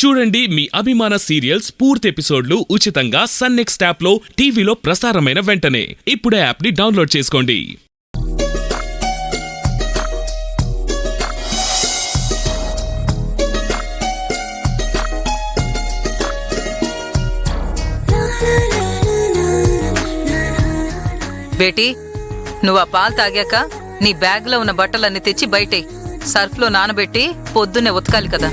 చూడండి మీ అభిమాన సీరియల్స్ పూర్తి ఎపిసోడ్లు ఉచితంగా సన్ నెక్స్ట్ యాప్ లో టీవీలో ప్రసారమైన వెంటనే ఇప్పుడే యాప్ ని డౌన్లోడ్ చేసుకోండి. బేటీ, నువ్వు ఆ పాలు తాగాక నీ బ్యాగ్ లో ఉన్న బట్టలన్నీ తెచ్చి బయటే సర్ఫ్ లో నానబెట్టి పొద్దున్నే ఉతకాలి కదా.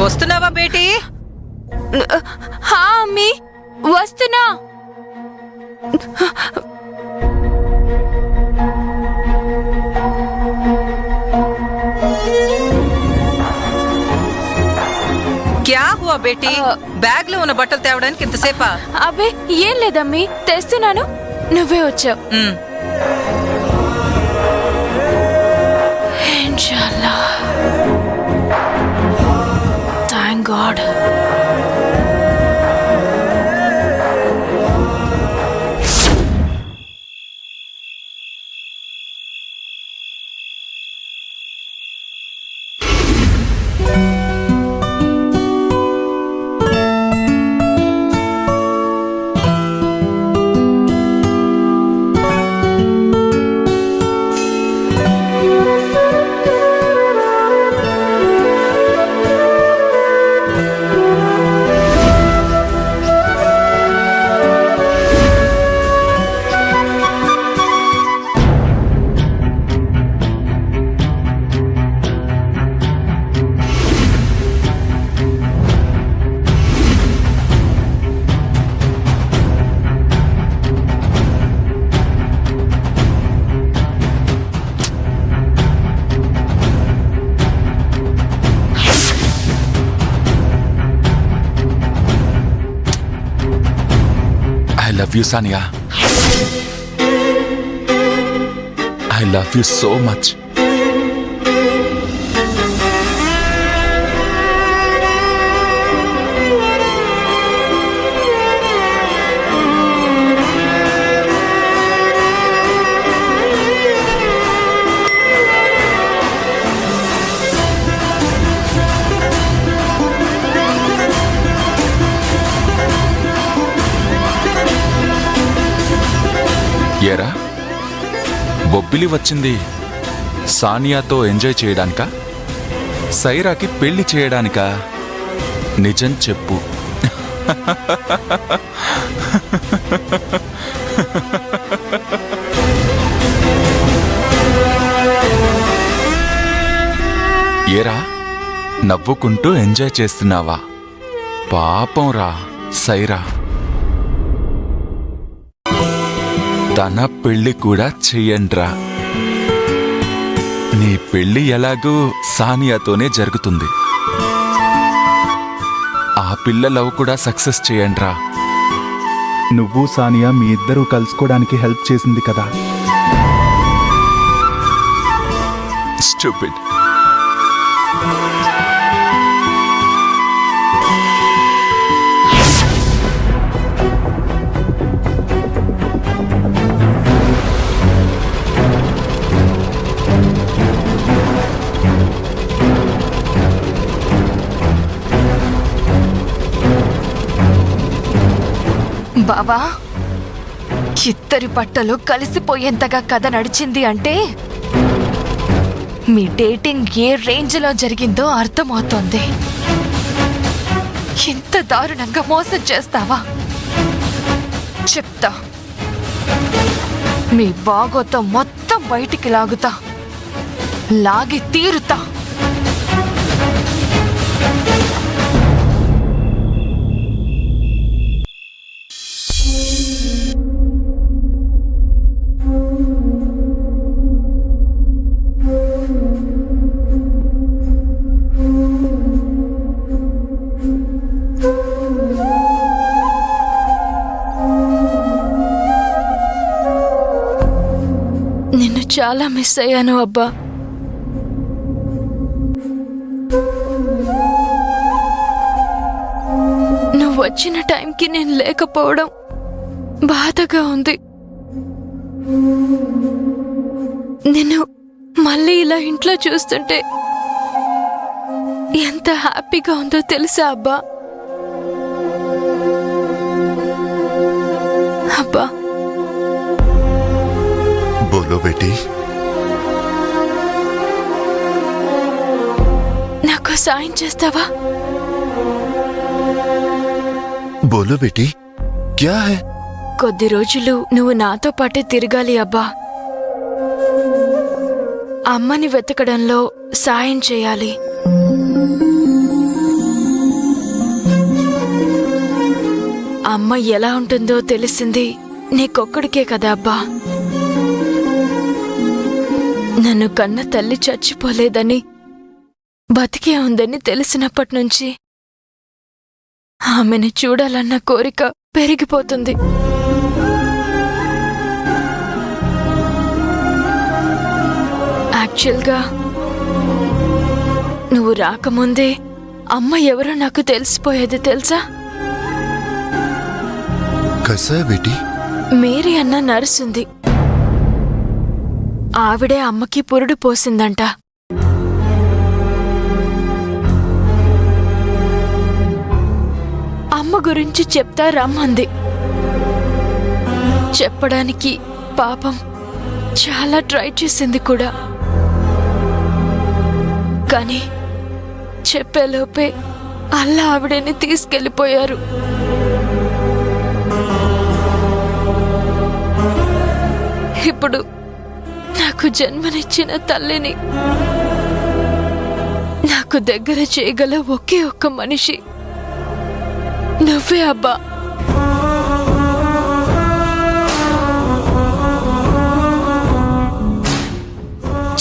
వస్తున్నావా బేటీ? హా అమ్మీ, వస్తున్నా. క్యా హువా బేటీ? బ్యాగ్ లో ఉన్న బట్టలు తేవడానికి ఇంతసేపా? అబ్బే ఏం లేదమ్మీ, తెస్తున్నాను, నువ్వే వచ్చావు. ఇన్షాల్లా. Thank God. I love you, Sania. I love you so much. ఏరా, బొబ్బిలి వచ్చింది సానియాతో ఎంజాయ్ చేయడానికా, సైరాకి పెళ్లి చేయడానికా? నిజం చెప్పు. ఏరా, నవ్వుకుంటూ ఎంజాయ్ చేస్తున్నావా? పాపం రా సైరా. తన పెళ్లి కూడా చెయ్యండ్రా. నీ పెళ్లి ఎలాగూ సానియాతోనే జరుగుతుంది. ఆ పిల్ల లవ్ కూడా సక్సెస్ చేయండ్రా. నువ్వు సానియా మీ ఇద్దరూ కలుసుకోవడానికి హెల్ప్ చేసింది కదా. స్టూపిడ్. బావా, ఇద్దరి బట్టలు కలిసిపోయేంతగా కథ నడిచింది అంటే మీ డేటింగ్ ఏ రేంజ్లో జరిగిందో అర్థమవుతోంది. ఇంత దారుణంగా మోసం చేస్తావా? చెప్తా, మీ బాగోతో మొత్తం బయటికి లాగుతా, లాగి తీరుతా. నిన్ను చాలా మిస్ అయ్యాను అబ్బా. నువ్వు వచ్చిన టైంకి నేను లేకపోవడం బాధగా ఉంది. నిన్ను మళ్ళీ ఇలా ఇంట్లో చూస్తుంటే ఎంత హ్యాపీగా ఉందో తెలుసా అబ్బా. అబ్బా, बोलो बेटी। నాకు సాయం చేస్తావా? बोलो बेटी, क्या है? కొద్ది రోజులు నువ్వు నాతో పాటే తిరగాలి అబ్బా. అమ్మని వెతకడంలో సాయం చేయాలి. అమ్మ ఎలా ఉంటుందో తెలిసింది నీకొక్కడికే కదా అబ్బా. నన్ను కన్న తల్లి చచ్చిపోలేదని, బతికే ఉందని తెలిసినప్పటి నుంచి ఆమెను చూడాలన్న కోరిక పెరిగిపోతుంది. యాక్చువల్గా నువ్వు రాకముందే అమ్మ ఎవరో నాకు తెలిసిపోయేది తెలుసా? कैसा है बेटी? మేరీ అన్న నర్సుంది. ఆవిడే అమ్మకి పురుడు పోసిందంట. అమ్మ గురించి చెప్తా రమ్మంది. చెప్పడానికి పాపం చాలా ట్రై చేసింది కూడా. కానీ చెప్పేలోపే అల్లా ఆవిడని తీసుకెళ్ళిపోయారు. ఇప్పుడు నాకు జన్మనిచ్చిన తల్లిని నాకు దగ్గర చేయగల ఒకే ఒక్క మనిషి నువ్వే అబ్బా.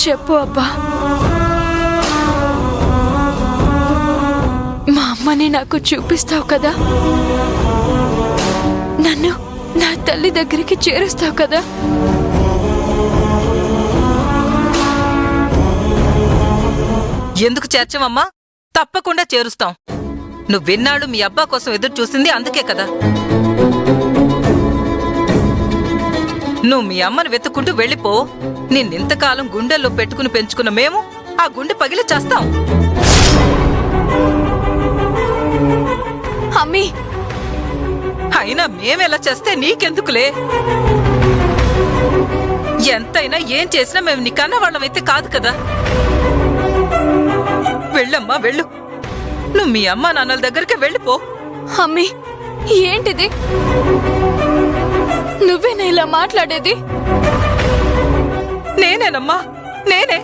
చెప్పు అబ్బా, మా అమ్మని నాకు చూపిస్తావు కదా? నన్ను నా తల్లి దగ్గరికి చేరుస్తావు కదా? ఎందుకు చేర్చమమ్మా? తప్పకుండా చేరుస్తాం. నువ్వెన్నాళ్ళు మీ అబ్బా కోసం ఎదురు చూసింది అందుకే కదా. నువ్వు మీ అమ్మను వెతుక్కుంటూ వెళ్ళిపో. నిన్నింతకాలం గుండెల్లో పెట్టుకుని పెంచుకున్న మేము ఆ గుండె పగిలి చేస్తాం. అమ్మీ, అయినా మేమెలా చేస్తే నీకెందుకులే? ఎంతైనా ఏం చేసినా మేము నీ కన్నవాళ్ళమైతే కాదు కదా. వెళ్ళమ్మా వెళ్ళు. నువ్వు మీ అమ్మా నాన్నల దగ్గరికి వెళ్ళిపో. అమ్మీ, ఏంటిది? నువ్వేనా ఇలా మాట్లాడేది? నేనేనమ్మా, నేనే.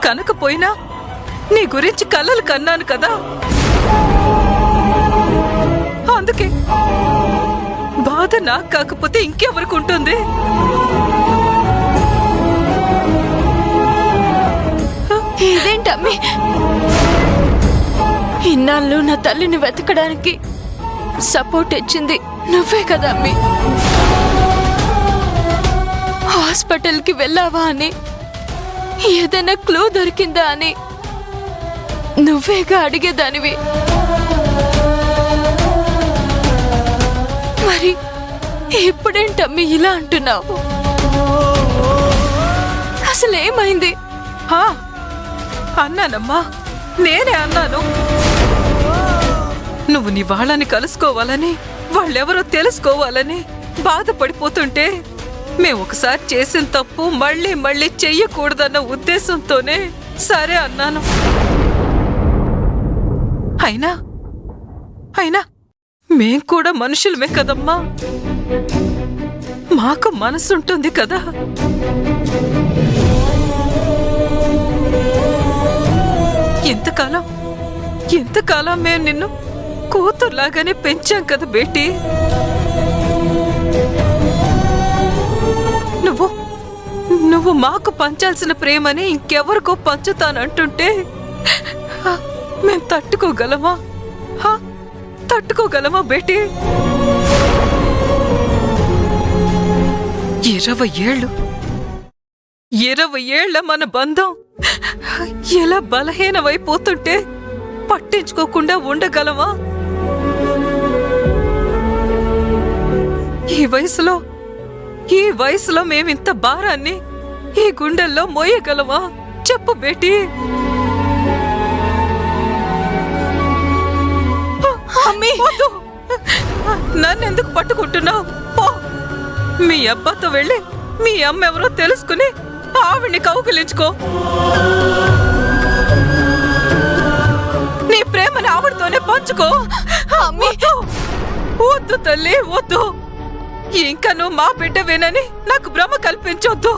కనకపోయినా నీ గురించి కలలు కన్నాను కదా, అందుకే బాధ నాకు కాకపోతే ఇంకెవరికి ఉంటుంది? ఇదేంటమ్మి, ఇన్నాళ్ళు నా తల్లిని వెతకడానికి సపోర్ట్ ఇచ్చింది నువ్వే కదా అమ్మి. హాస్పిటల్కి వెళ్ళావా అని, ఏదైనా క్లూ దొరికిందా అని నువ్వేగా అడిగేదానివి. మరి ఇప్పుడేంటమ్మి ఇలా అంటున్నావు? అసలేమైంది? అన్నానమ్మా, నేనే అన్నాను. నువ్వు నీ వాళ్ళని కలుసుకోవాలని, వాళ్ళెవరో తెలుసుకోవాలని బాధపడిపోతుంటే మేము ఒకసారి చేసిన తప్పు మళ్ళీ మళ్ళీ చెయ్యకూడదన్న ఉద్దేశంతోనే సరే అన్నాను. అయినా అయినా మేం కూడా మనుషులమే కదమ్మా, మాకు మనసుంటుంది కదా. ఎంతకాలం మేము నిన్ను కూతుర్లాగానే పెంచాం కదా బేటీ. నువ్వు మాకు పంచాల్సిన ప్రేమని ఇంకెవరికో పంచుతానంటుంటే మేం తట్టుకోగలమా? తట్టుకోగలమా బేటీ? 20 ఏళ్ల మన బంధం ఎలా బలహీనమైపోతుంటే పట్టించుకోకుండా ఉండగలమా? ఈ వయసులో మేమింత భారాన్ని ఈ గుండెల్లో మోయగలమా? చెప్పు బేటీ. నన్నెందుకు పట్టుకుంటున్నావు? మీ అబ్బాతో వెళ్ళి మీ అమ్మ ఎవరో తెలుసుకుని ఆవిడ్ని కౌగిలించుకో. నీ ప్రేమని ఆవిడతోనే పంచుకో. వద్దు తల్లి, వద్దు. ఇంకా నువ్వు మా బిడ్డవేనని నాకు భ్రమ కల్పించొద్దు.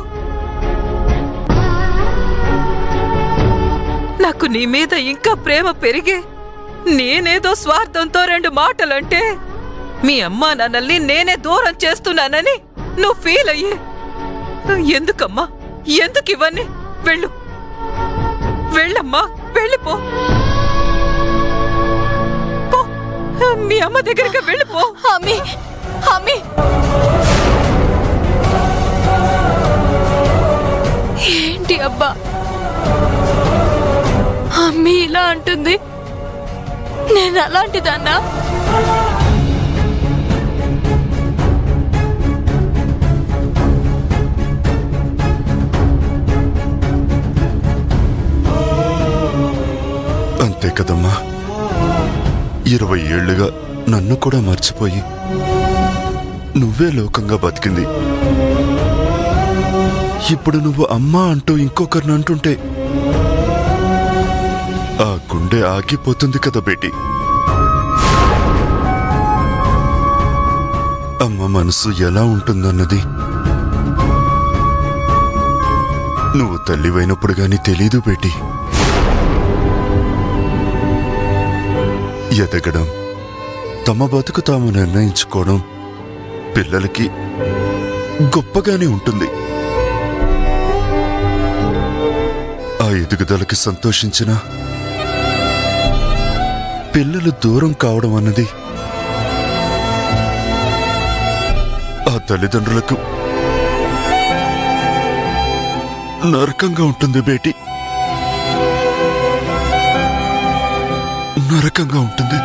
నాకు నీ మీద ఇంకా ప్రేమ పెరిగే నేనేదో స్వార్థంతో 2 మాటలంటే మీ అమ్మా నాన్నల్ని నేనే దూరం చేస్తున్నానని నువ్వు ఫీల్ అయ్యే. ఎందుకమ్మా, ఎందుకు ఇవన్నీ? వెళ్ళమ్మా, వెళ్ళిపో. మీ అమ్మ దగ్గరికి వెళ్ళిపో. ఏంటి అబ్బా, అమ్మి ఇలా అంటుంది? నేను అలాంటిదన్నా? అంతే కదమ్మా, 20 ఏళ్లుగా నన్ను కూడా మర్చిపోయి నువ్వే లోకంగా బతికింది. ఇప్పుడు నువ్వు అమ్మా అంటూ ఇంకొకరిని అంటుంటే ఆ గుండె ఆగిపోతుంది కదా బేటీ. అమ్మ మనసు ఎలా ఉంటుందన్నది నువ్వు తల్లివైనప్పుడు గాని తెలీదు బేటీ. ఎదగడం, తమ బతుకు తాము నిర్ణయించుకోవడం పిల్లలకి గొప్పగానే ఉంటుంది. ఆ ఎదుగుదలకి సంతోషించిన పిల్లలు దూరం కావడం అన్నది ఆ తల్లిదండ్రులకు నరకంగా ఉంటుంది బేటీ, నరకంగా ఉంటుంది.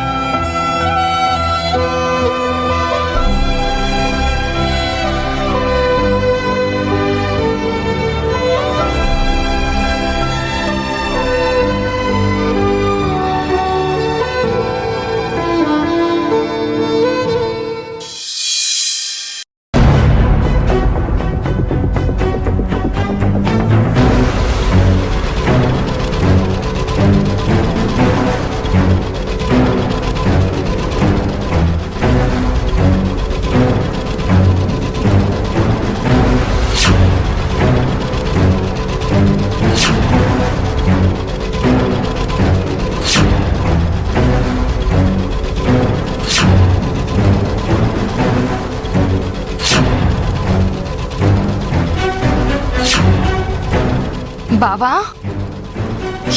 బావా,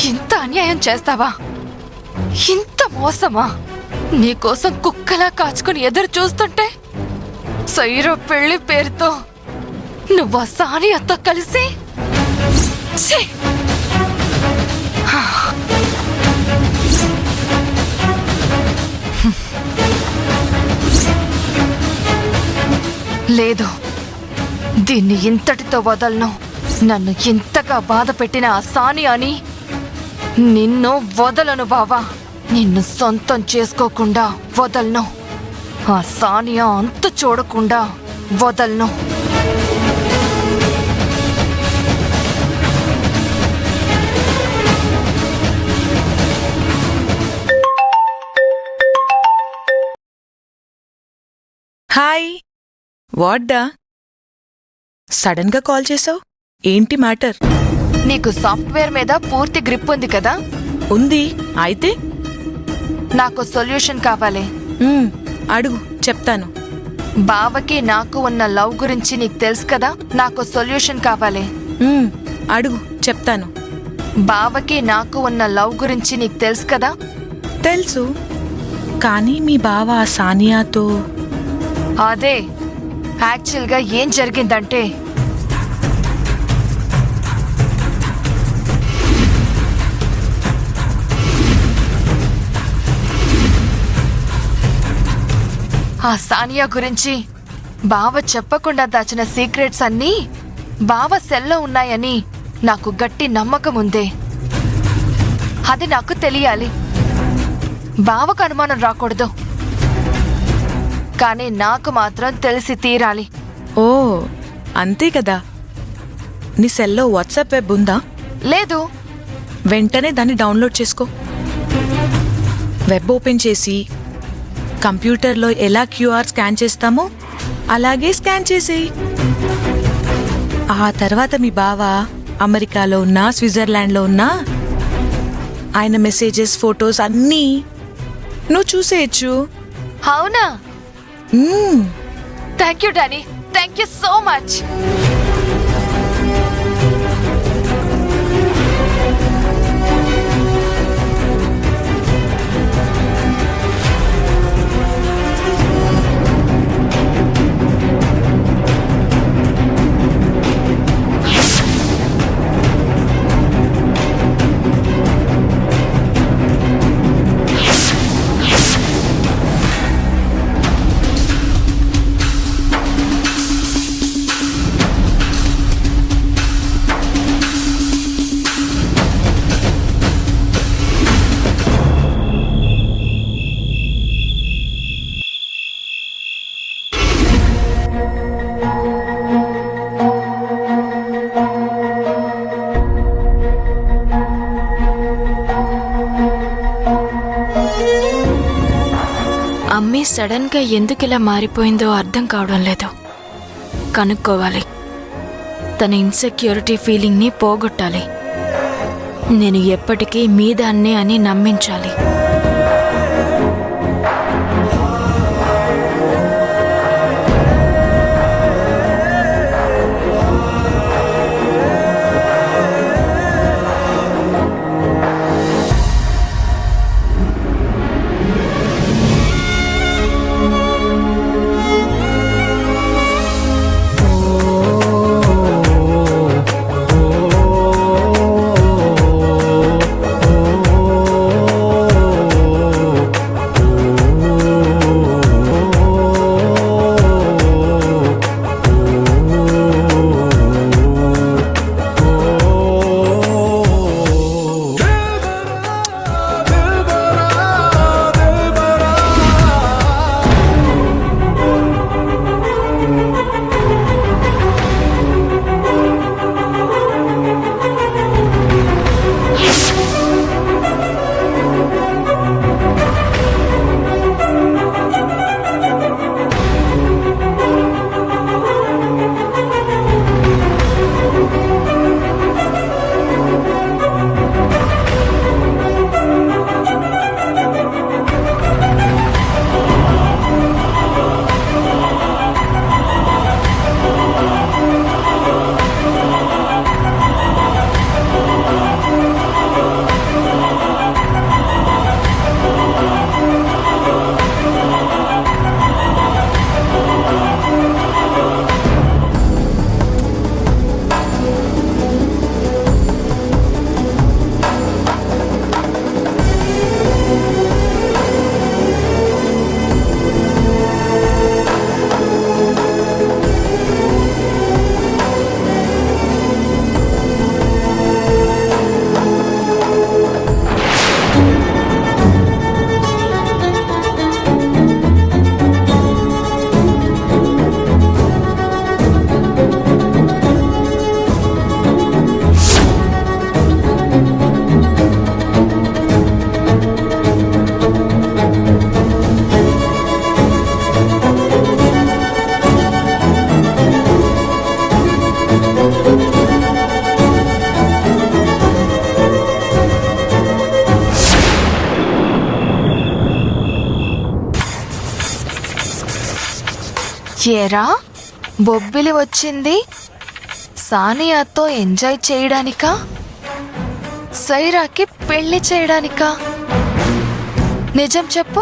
ఇంత అన్యాయం చేస్తావా? ఇంత మోసమా? నీకోసం కుక్కలా కాచుకుని ఎదురు చూస్తుంటే సైరో పెళ్లి పేరుతో నువ్వు ఆ సానియాతో కలిసి ఛీ! లేదు, దీన్ని ఇంతటితో వదలను. నన్ను ఇంతగా బాధ పెట్టిన ఆ సానియాని నిన్ను వదలను బావా. నిన్ను సొంతం చేసుకోకుండా వదలను. ఆ సానియా అంత చూడకుండా వదలను. హాయ్, వాడ్డా సడన్ గా కాల్ చేసావు? ఏంటి మ్యాటర్? నీకు సాఫ్ట్వేర్ మీద పూర్తి గ్రిప్ ఉంది కదా? ఉంది. అయితే నాకు సొల్యూషన్ కావాలి. అడుగు, చెప్తాను. బావకి నాకు ఉన్న లవ్ గురించి నీకు తెలుసు కదా? నాకు సొల్యూషన్ కావాలి. అడుగు, చెప్తాను. బావకి నాకు ఉన్న లవ్ గురించి నీకు తెలుసు కదా? తెలుసు, కానీ మీ బావ ఆ సానియాతో... అదే యాక్చువల్గా ఏం జరిగిందంటే, ఆ సానియా గురించి బావ చెప్పకుండా దాచిన సీక్రెట్స్ అన్నీ బావ సెల్లో ఉన్నాయని నాకు గట్టి నమ్మకం ఉంది. అది నాకు తెలియాలి. బావకు అనుమానం రాకూడదు, కానీ నాకు మాత్రం తెలిసి తీరాలి. ఓ, అంతే కదా. నీ సెల్లో వాట్సాప్ వెబ్ ఉందా? లేదు. వెంటనే దాన్ని డౌన్లోడ్ చేసుకో. వెబ్ ఓపెన్ చేసి కంప్యూటర్లో ఎలా క్యూఆర్ స్కాన్ చేస్తామో అలాగే స్కాన్ చేసేయి. ఆ తర్వాత మీ బావ అమెరికాలో ఉన్నా స్విట్జర్లాండ్లో ఉన్నా ఆయన మెసేజెస్, ఫొటోస్ అన్నీ నువ్వు చూసేయచ్చు. అవునా? Thank you Danny, thank you so much. అమ్మి సడన్ గా ఎందుకు ఇలా మారిపోయిందో అర్థం కావడం లేదు. కనుక్కోవాలి. తన ఇన్సెక్యూరిటీ ఫీలింగ్ ని పోగొట్టాలి. నేను ఎప్పటికీ మీదాన్నే అని నమ్మించాలి. ఏరా బొబ్బిలి వచ్చింది సానియాతో ఎంజాయ్ చేయడానికా సైరాకి పెళ్లి చేయడానికా నిజం చెప్పు